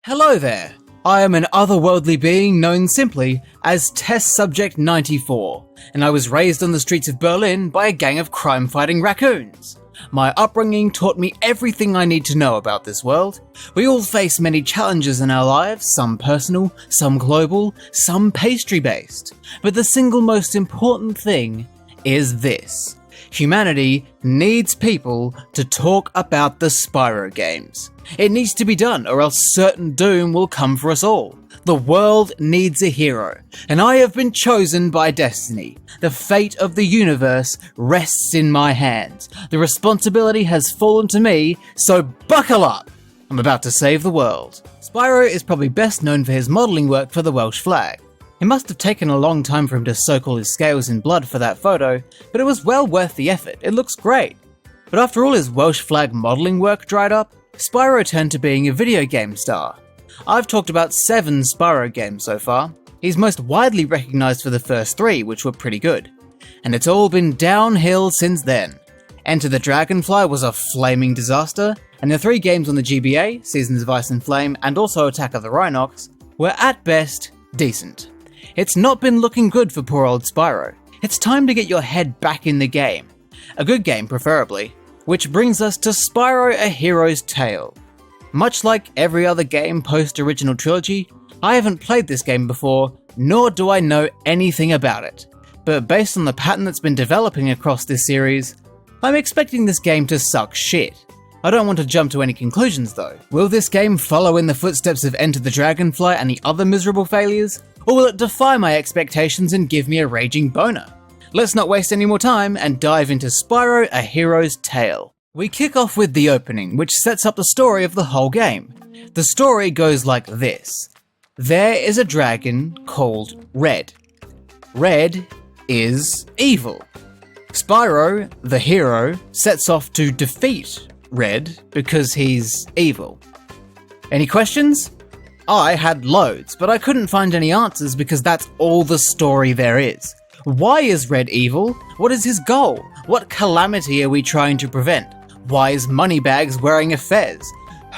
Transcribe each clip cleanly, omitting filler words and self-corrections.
Hello there! I am an otherworldly being known simply as Test Subject 94, and I was raised on the streets of Berlin by a gang of crime-fighting raccoons. My upbringing taught me everything I need to know about this world. We all face many challenges in our lives, some personal, some global, some pastry-based. But the single most important thing is this. Humanity needs people to talk about the Spyro games. It needs to be done, or else certain doom will come for us all. The world needs a hero, and I have been chosen by destiny. The fate of the universe rests in my hands. The responsibility has fallen to me, so buckle up! I'm about to save the world. Spyro is probably best known for his modelling work for the Welsh flag. It must have taken a long time for him to soak all his scales in blood for that photo, but it was well worth the effort. It looks great. But after all his Welsh flag modelling work dried up, Spyro turned to being a video game star. I've talked about 7 Spyro games so far. He's most widely recognised for the first 3, which were pretty good. And it's all been downhill since then. Enter the Dragonfly was a flaming disaster, and the 3 games on the GBA, Seasons of Ice and Flame, and also Attack of the Rhinox, were at best decent. It's not been looking good for poor old Spyro. It's time to get your head back in the game. A good game, preferably. Which brings us to Spyro: A Hero's Tale. Much like every other game post-original trilogy, I haven't played this game before, nor do I know anything about it. But based on the pattern that's been developing across this series, I'm expecting this game to suck shit. I don't want to jump to any conclusions though. Will this game follow in the footsteps of Enter the Dragonfly and the other miserable failures? Or will it defy my expectations and give me a raging boner? Let's not waste any more time and dive into Spyro: A Hero's Tale. We kick off with the opening, which sets up the story of the whole game. The story goes like this. There is a dragon called Red. Red is evil. Spyro, the hero, sets off to defeat Red because he's evil. Any questions? I had loads, but I couldn't find any answers because that's all the story there is. Why is Red evil? What is his goal? What calamity are we trying to prevent? Why is Moneybags wearing a fez?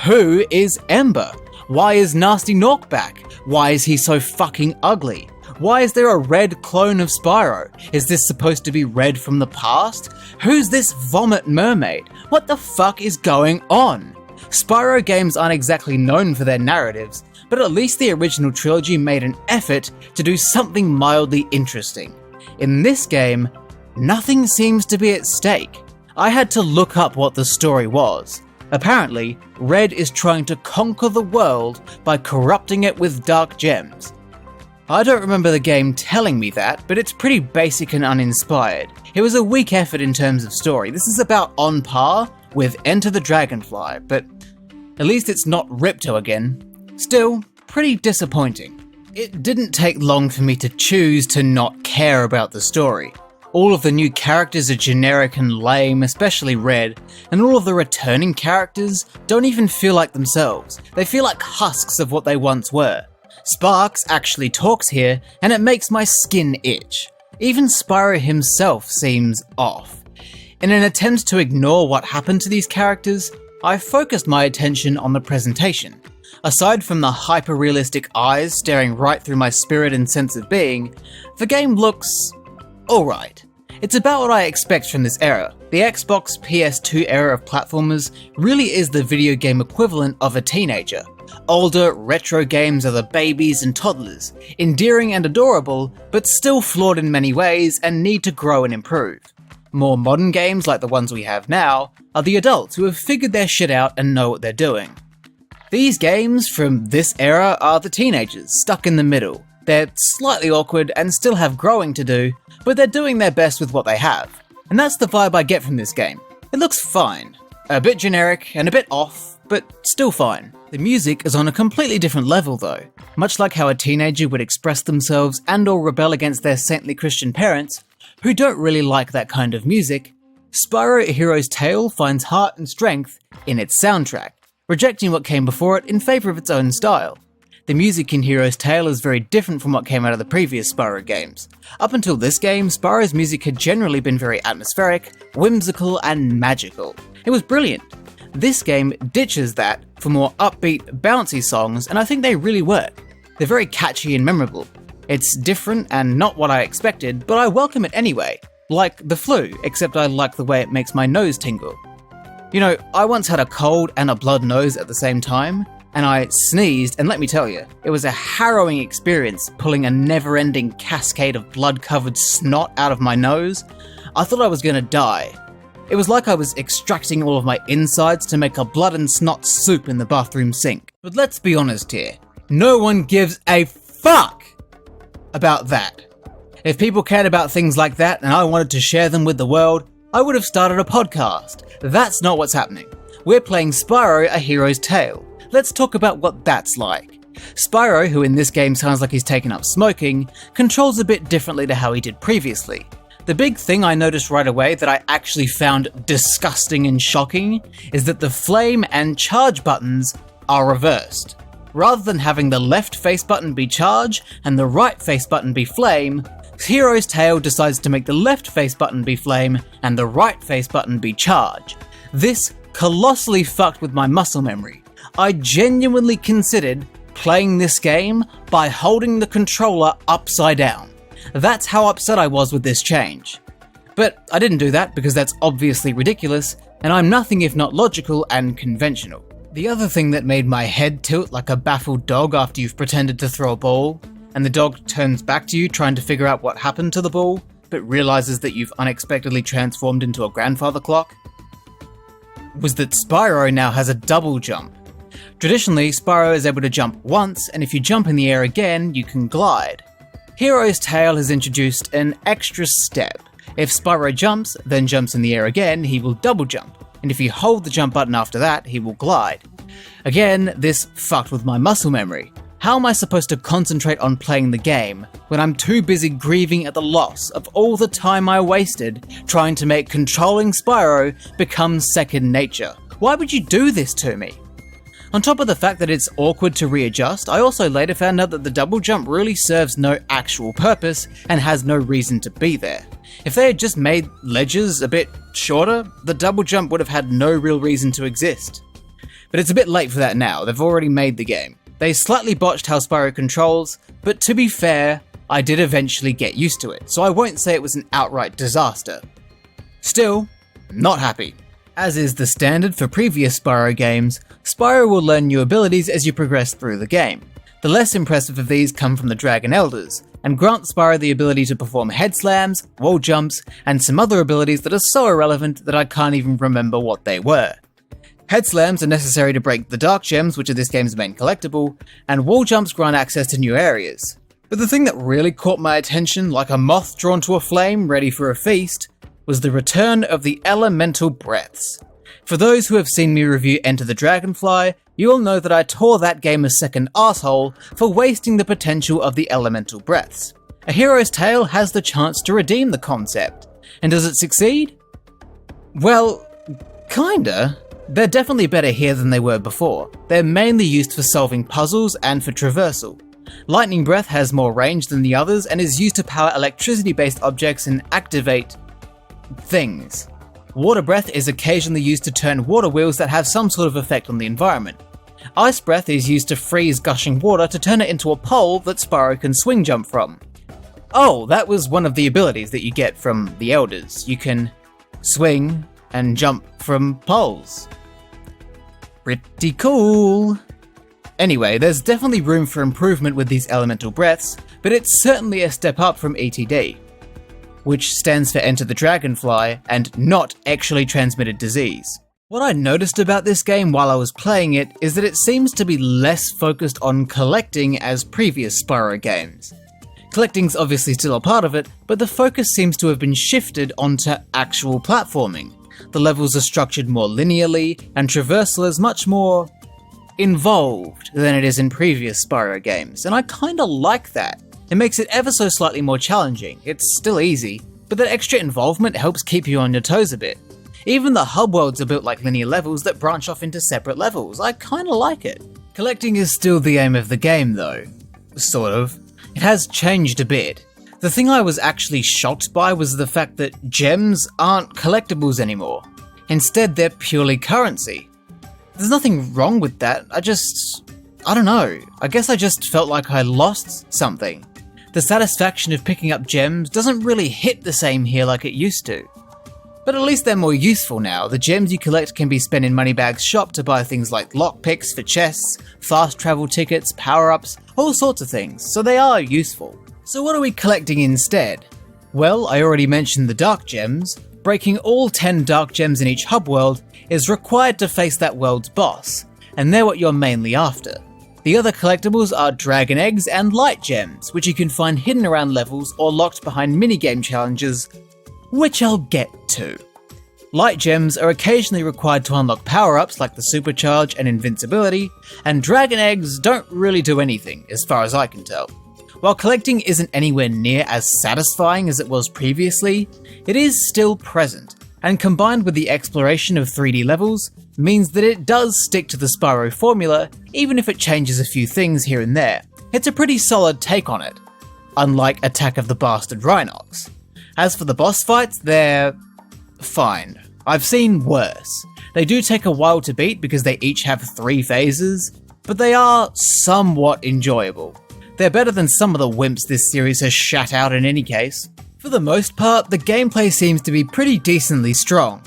Who is Ember? Why is Nasty Nork back? Why is he so fucking ugly? Why is there a red clone of Spyro? Is this supposed to be Red from the past? Who's this vomit mermaid? What the fuck is going on? Spyro games aren't exactly known for their narratives, but at least the original trilogy made an effort to do something mildly interesting. In this game, nothing seems to be at stake. I had to look up what the story was. Apparently, Red is trying to conquer the world by corrupting it with dark gems. I don't remember the game telling me that, but it's pretty basic and uninspired. It was a weak effort in terms of story. This is about on par with Enter the Dragonfly, but at least it's not Ripto again. Still, pretty disappointing. It didn't take long for me to choose to not care about the story. All of the new characters are generic and lame, especially Red, and all of the returning characters don't even feel like themselves. They feel like husks of what they once were. Sparks actually talks here, and it makes my skin itch. Even Spyro himself seems off. In an attempt to ignore what happened to these characters, I focused my attention on the presentation. Aside from the hyper-realistic eyes staring right through my spirit and sense of being, the game looks alright. It's about what I expect from this era. The Xbox PS2 era of platformers really is the video game equivalent of a teenager. Older, retro games are the babies and toddlers, endearing and adorable, but still flawed in many ways and need to grow and improve. More modern games, like the ones we have now, are the adults who have figured their shit out and know what they're doing. These games from this era are the teenagers, stuck in the middle. They're slightly awkward and still have growing to do, but they're doing their best with what they have. And that's the vibe I get from this game. It looks fine. A bit generic and a bit off, but still fine. The music is on a completely different level though. Much like how a teenager would express themselves and or rebel against their saintly Christian parents, who don't really like that kind of music, Spyro: A Hero's Tale finds heart and strength in its soundtrack, rejecting what came before it in favour of its own style. The music in Hero's Tale is very different from what came out of the previous Spyro games. Up until this game, Spyro's music had generally been very atmospheric, whimsical, and magical. It was brilliant. This game ditches that for more upbeat, bouncy songs, and I think they really work. They're very catchy and memorable. It's different and not what I expected, but I welcome it anyway. Like the flu, except I like the way it makes my nose tingle. You know, I once had a cold and a blood nose at the same time, and I sneezed, and let me tell you, it was a harrowing experience pulling a never-ending cascade of blood-covered snot out of my nose. I thought I was gonna die. It was like I was extracting all of my insides to make a blood and snot soup in the bathroom sink. But let's be honest here, no one gives a fuck about that. If people cared about things like that and I wanted to share them with the world, I would have started a podcast. That's not what's happening. We're playing Spyro: A Hero's Tale. Let's talk about what that's like. Spyro, who in this game sounds like he's taken up smoking, controls a bit differently to how he did previously. The big thing I noticed right away that I actually found disgusting and shocking is that the flame and charge buttons are reversed. Rather than having the left face button be charge and the right face button be flame, Hero's Tale decides to make the left face button be flame and the right face button be charge. This colossally fucked with my muscle memory. I genuinely considered playing this game by holding the controller upside down. That's how upset I was with this change. But I didn't do that because that's obviously ridiculous, and I'm nothing if not logical and conventional. The other thing that made my head tilt like a baffled dog after you've pretended to throw a ball, and the dog turns back to you trying to figure out what happened to the ball, but realizes that you've unexpectedly transformed into a grandfather clock, was that Spyro now has a double jump. Traditionally, Spyro is able to jump once, and if you jump in the air again, you can glide. Hero's Tale has introduced an extra step. If Spyro jumps, then jumps in the air again, he will double jump, and if you hold the jump button after that, he will glide. Again, this fucked with my muscle memory. How am I supposed to concentrate on playing the game when I'm too busy grieving at the loss of all the time I wasted trying to make controlling Spyro become second nature? Why would you do this to me? On top of the fact that it's awkward to readjust, I also later found out that the double jump really serves no actual purpose and has no reason to be there. If they had just made ledges a bit shorter, the double jump would have had no real reason to exist. But it's a bit late for that now, they've already made the game. They slightly botched how Spyro controls, but to be fair, I did eventually get used to it, so I won't say it was an outright disaster. Still, not happy. As is the standard for previous Spyro games, Spyro will learn new abilities as you progress through the game. The less impressive of these come from the Dragon Elders, and grant Spyro the ability to perform head slams, wall jumps, and some other abilities that are so irrelevant that I can't even remember what they were. Head slams are necessary to break the Dark Gems, which are this game's main collectible, and wall jumps grant access to new areas. But the thing that really caught my attention, like a moth drawn to a flame ready for a feast, was the return of the elemental breaths. For those who have seen me review Enter the Dragonfly, you will know that I tore that game a second asshole for wasting the potential of the elemental breaths. A Hero's Tale has the chance to redeem the concept. And does it succeed? Well, kinda. They're definitely better here than they were before. They're mainly used for solving puzzles and for traversal. Lightning Breath has more range than the others and is used to power electricity-based objects and activate things. Water Breath is occasionally used to turn water wheels that have some sort of effect on the environment. Ice Breath is used to freeze gushing water to turn it into a pole that Spyro can swing jump from. Oh, that was one of the abilities that you get from the Elders. You can swing and jump from poles. Pretty cool. Anyway, there's definitely room for improvement with these elemental breaths, but it's certainly a step up from ETD, which stands for Enter the Dragonfly and not actually transmitted disease. What I noticed about this game while I was playing it is that it seems to be less focused on collecting as previous Spyro games. Collecting's obviously still a part of it, but the focus seems to have been shifted onto actual platforming. The levels are structured more linearly, and traversal is much more involved than it is in previous Spyro games, and I kinda like that. It makes it ever so slightly more challenging. It's still easy, but that extra involvement helps keep you on your toes a bit. Even the hub worlds are built like linear levels that branch off into separate levels. I kinda like it. Collecting is still the aim of the game though. Sort of. It has changed a bit. The thing I was actually shocked by was the fact that gems aren't collectibles anymore. Instead, they're purely currency. There's nothing wrong with that, I don't know, I guess I just felt like I lost something. The satisfaction of picking up gems doesn't really hit the same here like it used to. But at least they're more useful now. The gems you collect can be spent in Moneybags shop to buy things like lockpicks for chests, fast travel tickets, power-ups, all sorts of things, so they are useful. So what are we collecting instead? Well, I already mentioned the dark gems. Breaking all 10 dark gems in each hub world is required to face that world's boss, and they're what you're mainly after. The other collectibles are dragon eggs and light gems, which you can find hidden around levels or locked behind minigame challenges, which I'll get to. Light gems are occasionally required to unlock power-ups like the supercharge and invincibility, and dragon eggs don't really do anything, as far as I can tell. While collecting isn't anywhere near as satisfying as it was previously, it is still present, and combined with the exploration of 3D levels, means that it does stick to the Spyro formula, even if it changes a few things here and there. It's a pretty solid take on it, unlike Attack of the Bastard Rhinox. As for the boss fights, they're fine. I've seen worse. They do take a while to beat because they each have 3 phases, but they are somewhat enjoyable. They're better than some of the wimps this series has shat out in any case. For the most part, the gameplay seems to be pretty decently strong.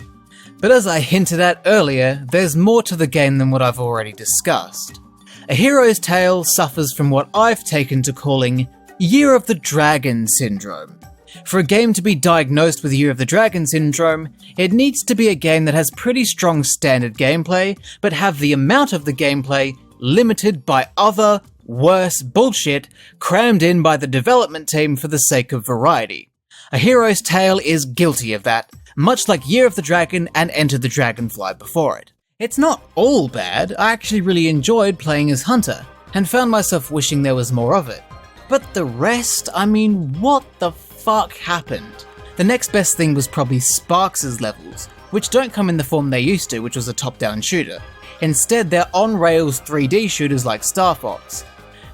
But as I hinted at earlier, there's more to the game than what I've already discussed. A Hero's Tale suffers from what I've taken to calling Year of the Dragon syndrome. For a game to be diagnosed with Year of the Dragon syndrome, it needs to be a game that has pretty strong standard gameplay, but have the amount of the gameplay limited by other, worse bullshit crammed in by the development team for the sake of variety. A Hero's Tale is guilty of that, much like Year of the Dragon and Enter the Dragonfly before it. It's not all bad. I actually really enjoyed playing as Hunter, and found myself wishing there was more of it. But the rest, what the fuck happened? The next best thing was probably Sparks' levels, which don't come in the form they used to, which was a top-down shooter. Instead, they're on-rails 3D shooters like Star Fox.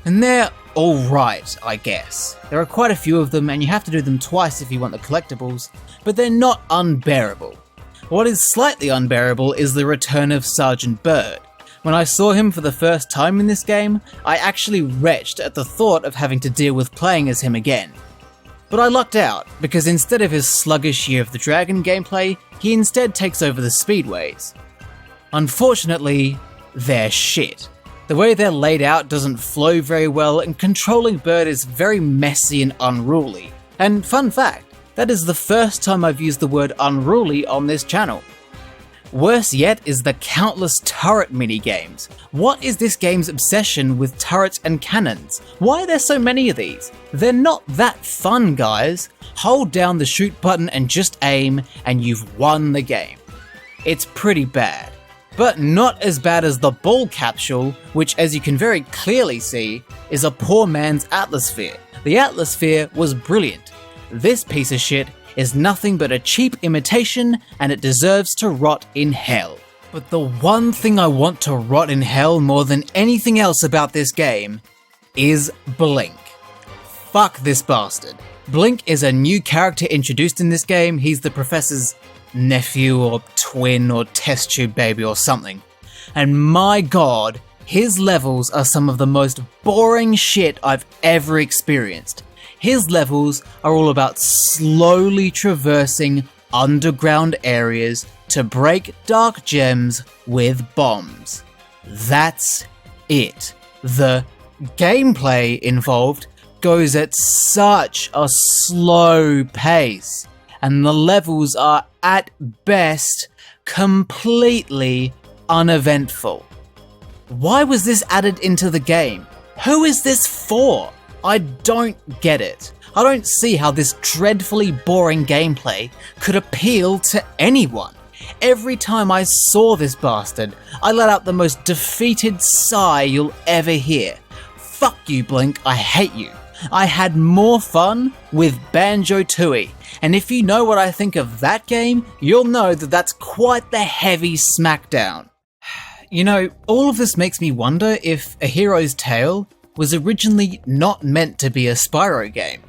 And they're alright, I guess. There are quite a few of them, and you have to do them twice if you want the collectibles, but they're not unbearable. What is slightly unbearable is the return of Sergeant Bird. When I saw him for the first time in this game, I actually retched at the thought of having to deal with playing as him again. But I lucked out, because instead of his sluggish Year of the Dragon gameplay, he instead takes over the speedways. Unfortunately, they're shit. The way they're laid out doesn't flow very well, and controlling Bird is very messy and unruly. And fun fact, that is the first time I've used the word unruly on this channel. Worse yet is the countless turret minigames. What is this game's obsession with turrets and cannons? Why are there so many of these? They're not that fun, guys. Hold down the shoot button and just aim, and you've won the game. It's pretty bad. But not as bad as the ball capsule, which, as you can very clearly see, is a poor man's Atmosphere. The Atmosphere was brilliant. This piece of shit is nothing but a cheap imitation, and it deserves to rot in hell. But the one thing I want to rot in hell more than anything else about this game is Blink. Fuck this bastard. Blink is a new character introduced in this game. He's the professor's nephew or twin or test tube baby or something. And my god, his levels are some of the most boring shit I've ever experienced. His levels are all about slowly traversing underground areas to break dark gems with bombs. That's it. The gameplay involved goes at such a slow pace, and the levels are at best completely uneventful. Why was this added into the game? Who is this for? I don't get it. I don't see how this dreadfully boring gameplay could appeal to anyone. Every time I saw this bastard, I let out the most defeated sigh you'll ever hear. Fuck you, Blink, I hate you. I had more fun with Banjo-Tooie, and if you know what I think of that game, you'll know that that's quite the heavy smackdown. You know, all of this makes me wonder if A Hero's Tale was originally not meant to be a Spyro game.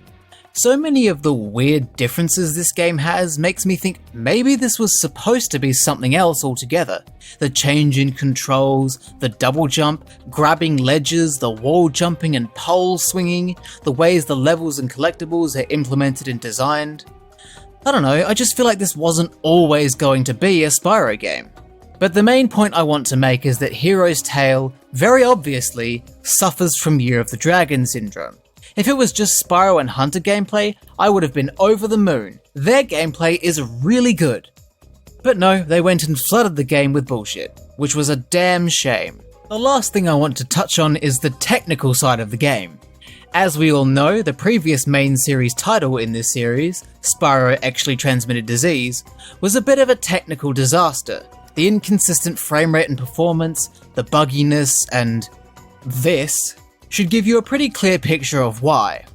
So many of the weird differences this game has makes me think maybe this was supposed to be something else altogether. The change in controls, the double jump, grabbing ledges, the wall jumping and pole swinging, the ways the levels and collectibles are implemented and designed. I don't know, I just feel like this wasn't always going to be a Spyro game. But the main point I want to make is that Hero's Tail, very obviously, suffers from Year of the Dragon syndrome. If it was just Spyro and Hunter gameplay, I would have been over the moon. Their gameplay is really good. But no, they went and flooded the game with bullshit, which was a damn shame. The last thing I want to touch on is the technical side of the game. As we all know, the previous main series title in this series, Spyro Actually Transmitted Disease, was a bit of a technical disaster. The inconsistent frame rate and performance, the bugginess, and this should give you a pretty clear picture of why.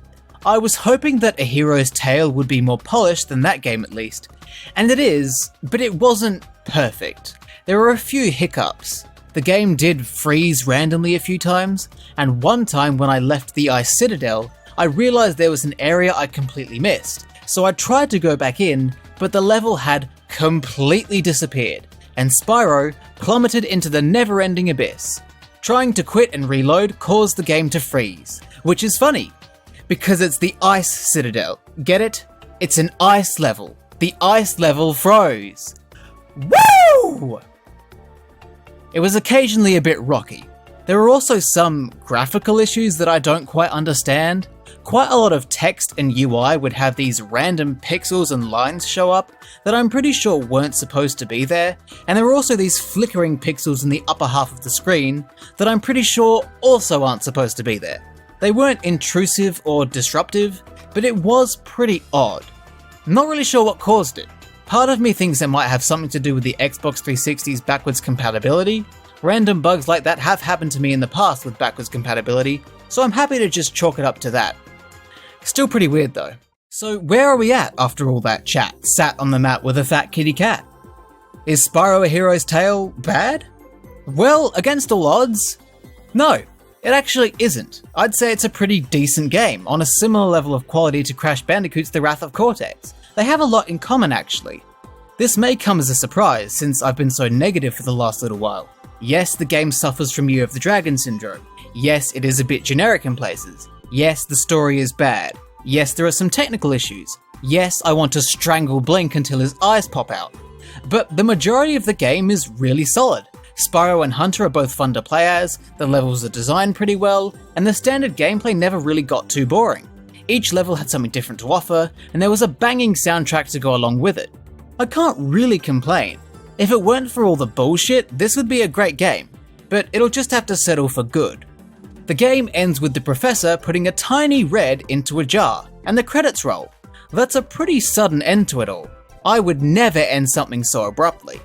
I was hoping that A Hero's Tail would be more polished than that game at least, and it is, but it wasn't perfect. There were a few hiccups. The game did freeze randomly a few times, and one time when I left the Ice Citadel, I realised there was an area I completely missed, so I tried to go back in, but the level had completely disappeared, and Spyro plummeted into the never-ending abyss. Trying to quit and reload caused the game to freeze, which is funny, because it's the Ice Citadel. Get it? It's an ice level. The ice level froze. Woo! It was occasionally a bit rocky. There were also some graphical issues that I don't quite understand. Quite a lot of text and UI would have these random pixels and lines show up that I'm pretty sure weren't supposed to be there, and there were also these flickering pixels in the upper half of the screen that I'm pretty sure also aren't supposed to be there. They weren't intrusive or disruptive, but it was pretty odd. I'm not really sure what caused it. Part of me thinks it might have something to do with the Xbox 360's backwards compatibility. Random bugs like that have happened to me in the past with backwards compatibility, so I'm happy to just chalk it up to that. Still pretty weird though. So where are we at after all that chat, sat on the mat with a fat kitty cat? Is Spyro A Hero's Tail bad? Well, against all odds, no, it actually isn't. I'd say it's a pretty decent game, on a similar level of quality to Crash Bandicoot's The Wrath of Cortex. They have a lot in common actually. This may come as a surprise since I've been so negative for the last little while. Yes, the game suffers from Year of the Dragon syndrome. Yes, it is a bit generic in places. Yes, the story is bad. Yes, there are some technical issues. Yes, I want to strangle Blink until his eyes pop out. But the majority of the game is really solid. Spyro and Hunter are both fun to play as, the levels are designed pretty well, and the standard gameplay never really got too boring. Each level had something different to offer, and there was a banging soundtrack to go along with it. I can't really complain. If it weren't for all the bullshit, this would be a great game, but it'll just have to settle for good. The game ends with the professor putting a tiny red into a jar, and the credits roll. That's a pretty sudden end to it all. I would never end something so abruptly.